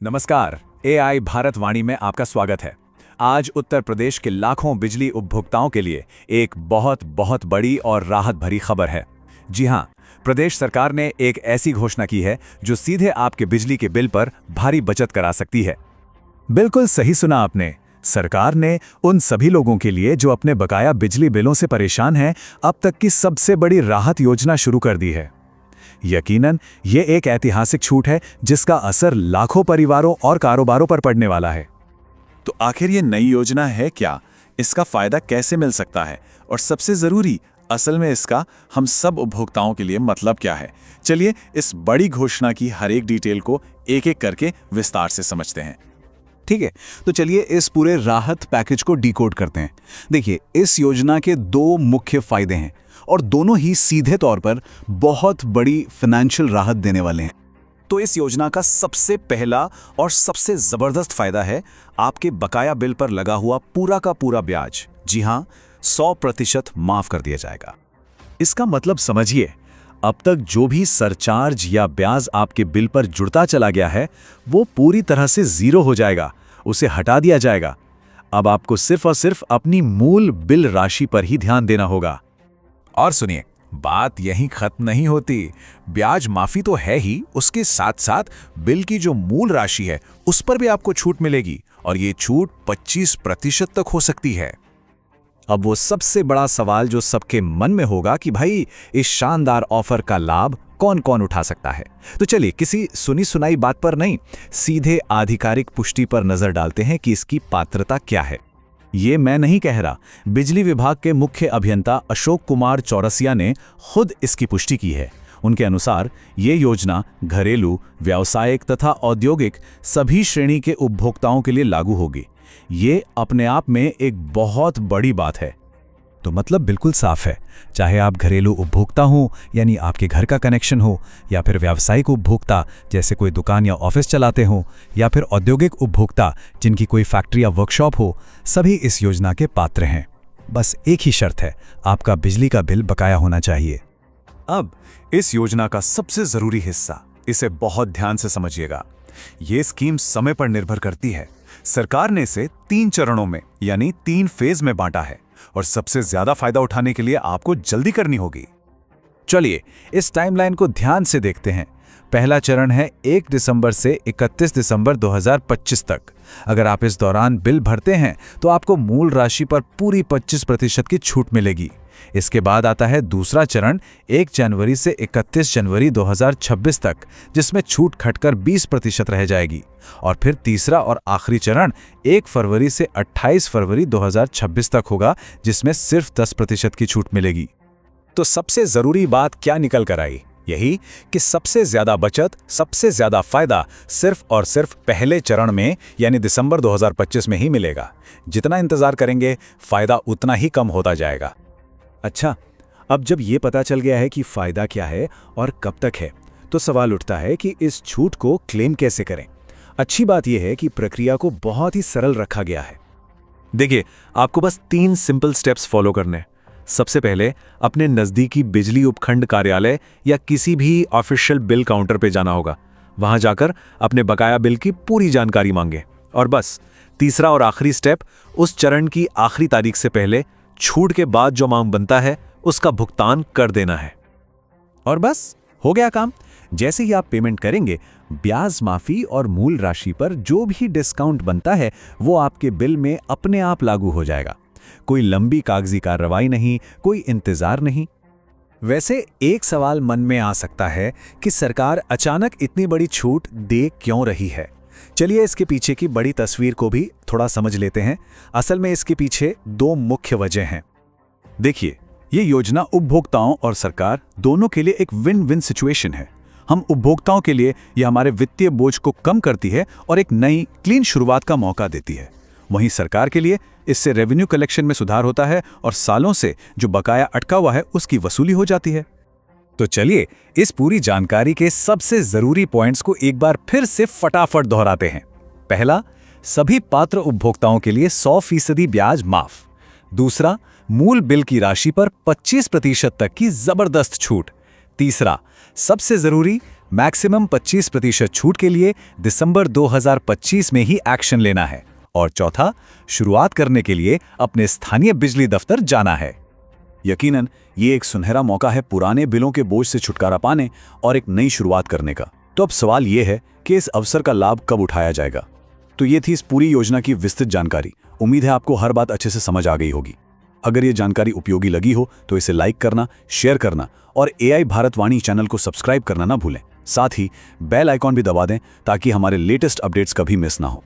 नमस्कार। एआई भारतवाणी में आपका स्वागत है। आज उत्तर प्रदेश के लाखों बिजली उपभोक्ताओं के लिए एक बहुत बहुत बड़ी और राहत भरी खबर है। जी हां, प्रदेश सरकार ने एक ऐसी घोषणा की है जो सीधे आपके बिजली के बिल पर भारी बचत करा सकती है। बिल्कुल सही सुना आपने। सरकार ने उन सभी लोगों के लिए जो अपने बकाया बिजली बिलों से परेशान हैं, अब तक की सबसे बड़ी राहत योजना शुरू कर दी है। यकीनन ये एक ऐतिहासिक छूट है जिसका असर लाखों परिवारों और कारोबारों पर पड़ने वाला है। तो आखिर ये नई योजना है क्या? इसका फायदा कैसे मिल सकता है? और सबसे जरूरी, असल में इसका हम सब उपभोक्ताओं के लिए मतलब क्या है? चलिए इस बड़ी घोषणा की हर एक डिटेल को एक एक करके विस्तार से समझते हैं। ठीक है, तो चलिए इस पूरे राहत पैकेज को डिकोड करते हैं। देखिए, इस योजना के दो मुख्य फायदे हैं और दोनों ही सीधे तौर पर बहुत बड़ी फाइनेंशियल राहत देने वाले हैं। तो इस योजना का सबसे पहला और सबसे जबरदस्त फायदा है आपके बकाया बिल पर लगा हुआ पूरा का पूरा ब्याज। जी हां, 100% माफ कर दिया जाएगा। इसका मतलब समझिए, अब तक जो भी सरचार्ज या ब्याज आपके बिल पर जुड़ता चला गया है, वो पूरी तरह से जीरो हो जाएगा, उसे हटा दिया जाएगा। अब आपको सिर्फ और सिर्फ अपनी मूल बिल राशि पर ही ध्यान देना होगा। और सुनिए, बात यहीं खत्म नहीं होती। ब्याज माफी तो है ही, उसके साथ साथ बिल की जो मूल राशि है उस पर भी आपको छूट मिलेगी, और ये छूट 25% तक हो सकती है। अब वो सबसे बड़ा सवाल जो सबके मन में होगा कि भाई, इस शानदार ऑफर का लाभ कौन कौन उठा सकता है। तो चलिए किसी सुनी सुनाई बात पर नहीं, सीधे आधिकारिक पुष्टि पर नजर डालते हैं कि इसकी पात्रता क्या है। ये मैं नहीं कह रहा, बिजली विभाग के मुख्य अभियंता अशोक कुमार चौरसिया ने खुद इसकी पुष्टि की है। उनके अनुसार ये योजना घरेलू, व्यावसायिक तथा औद्योगिक सभी श्रेणी के उपभोक्ताओं के लिए लागू होगी। ये अपने आप में एक बहुत बड़ी बात है। तो मतलब बिल्कुल साफ है, चाहे आप घरेलू उपभोक्ता हो यानी आपके घर का कनेक्शन हो, या फिर व्यावसायिक उपभोक्ता जैसे कोई दुकान या ऑफिस चलाते हो, या फिर औद्योगिक उपभोक्ता जिनकी कोई फैक्ट्री या वर्कशॉप हो, सभी इस योजना के पात्र हैं। बस एक ही शर्त है, आपका बिजली का बिल बकाया होना चाहिए। अब इस योजना का सबसे जरूरी हिस्सा, इसे बहुत ध्यान से समझिएगा। ये स्कीम समय पर निर्भर करती है। सरकार ने इसे 3 चरणों में यानी 3 फेज में बांटा है, और सबसे ज्यादा फायदा उठाने के लिए आपको जल्दी करनी होगी। चलिए इस टाइमलाइन को ध्यान से देखते हैं। पहला चरण है 1 दिसंबर से 31 दिसंबर 2025 तक। अगर आप इस दौरान बिल भरते हैं तो आपको मूल राशि पर पूरी 25% की छूट मिलेगी। इसके बाद आता है दूसरा चरण 1 जनवरी से 31 जनवरी 2026 तक, जिसमें छूट घटकर 20% रह जाएगी। और फिर तीसरा और आखिरी चरण 1 फरवरी से 28 फरवरी 2026 तक होगा, जिसमें सिर्फ 10% की छूट मिलेगी। तो सबसे जरूरी बात क्या निकल कर आई? यही कि सबसे ज्यादा बचत, सबसे ज्यादा फायदा सिर्फ और सिर्फ पहले चरण में यानी दिसंबर 2025 में ही मिलेगा। जितना इंतजार करेंगे, फायदा उतना ही कम होता जाएगा। अच्छा, अब जब ये पता चल गया है कि फायदा क्या है और कब तक है, तो सवाल उठता है कि इस छूट को क्लेम कैसे करें। अच्छी बात यह है कि प्रक्रिया को बहुत ही सरल रखा गया है। देखिए, आपको बस 3 सिंपल स्टेप्स फॉलो करने। सबसे पहले अपने नजदीकी बिजली उपखंड कार्यालय या किसी भी ऑफिशियल बिल काउंटर पे जाना होगा। वहां जाकर अपने बकाया बिल की पूरी जानकारी मांगे। और बस तीसरा और आखिरी स्टेप, उस चरण की आखिरी तारीख से पहले छूट के बाद जो अमाउंट बनता है उसका भुगतान कर देना है। और बस हो गया काम। जैसे ही आप पेमेंट करेंगे, ब्याज माफी और मूल राशि पर जो भी डिस्काउंट बनता है वो आपके बिल में अपने आप लागू हो जाएगा। कोई लंबी कागजी कार्रवाई नहीं, कोई इंतजार नहीं। वैसे एक सवाल मन में आ सकता है कि सरकार अचानक इतनी बड़ी छूट दे क्यों रही है। चलिए इसके पीछे की बड़ी तस्वीर को भी थोड़ा समझ लेते हैं। असल में इसके पीछे 2 मुख्य वजह हैं। देखिए, ये योजना उपभोक्ताओं और सरकार दोनों के लिए एक विन विन सिचुएशन है। हम उपभोक्ताओं के लिए यह हमारे वित्तीय बोझ को कम करती है और एक नई क्लीन शुरुआत का मौका देती है। वहीं सरकार के लिए इससे रेवेन्यू कलेक्शन में सुधार होता है और सालों से जो बकाया अटका हुआ है उसकी वसूली हो जाती है। तो चलिए इस पूरी जानकारी के सबसे जरूरी पॉइंट्स को एक बार फिर से फटाफट दोहराते हैं। पहला, सभी पात्र उपभोक्ताओं के लिए 100% ब्याज माफ। दूसरा, मूल बिल की राशि पर 25% तक की जबरदस्त छूट। तीसरा, सबसे जरूरी, मैक्सिमम 25% छूट के लिए दिसंबर 2025 में ही एक्शन लेना है। और चौथा, शुरुआत करने के लिए अपने स्थानीय बिजली दफ्तर जाना है। यकीनन ये एक सुनहरा मौका है पुराने बिलों के बोझ से छुटकारा पाने और एक नई शुरुआत करने का। तो अब सवाल ये है कि इस अवसर का लाभ कब उठाया जाएगा। तो ये थी इस पूरी योजना की विस्तृत जानकारी। उम्मीद है आपको हर बात अच्छे से समझ आ गई होगी। अगर ये जानकारी उपयोगी लगी हो तो इसे लाइक करना, शेयर करना और AI भारतवाणी चैनल को सब्सक्राइब करना ना भूलें। साथ ही बेल आइकॉन भी दबा दें ताकि हमारे लेटेस्ट अपडेट्स कभी मिस ना हो।